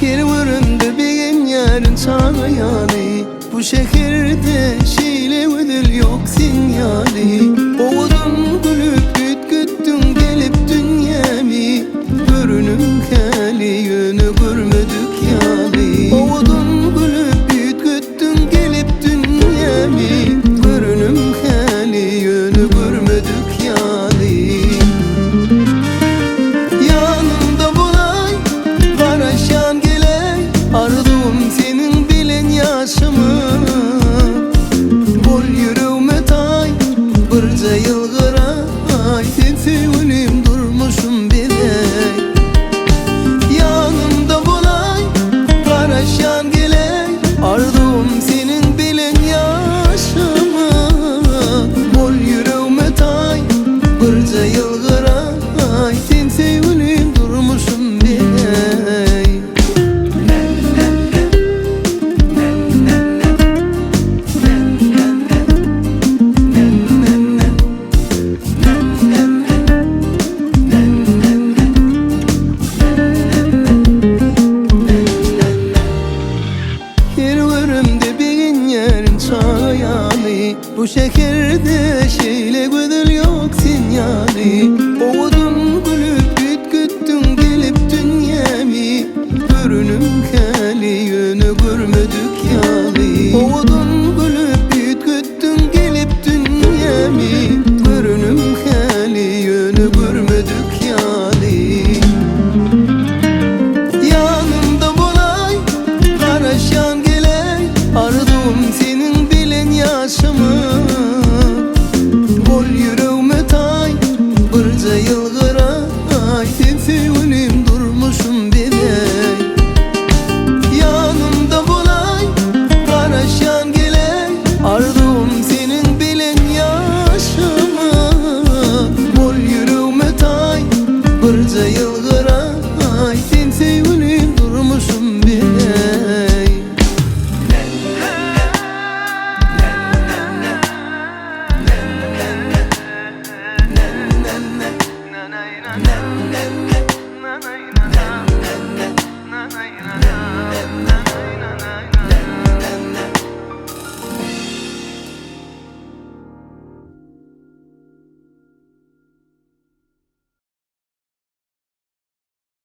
Kirvarımda benim yarın çağayani. Bu şehirde şeyle ödül yok sinyali. Oğudum gülüp güttün gelip dünyami. Görünüm hali yönü görmedik yali. Oğudum gülüp güttün gelip dünyami. Görünüm hali yönü görmedik yali. Yanımda bulay karaşan geley. Ardığım senin bilen yaşımı. Bol yüreğime tay birce yılgıray. Tefeğülim durmuşum biley. Yanımda bulay karaşan geley. Ardığım senin bilen yaşımı. Bol yüreğime tay birce yılgıray. Tefeğülim durmuşum biley. Kirvarımda benim yarın çağayani. Bu şehirde şeyle güdül yok sinyali. Oğudum gülüp güttün gelip dünyami. Görünüm hali yönü görmedik ya.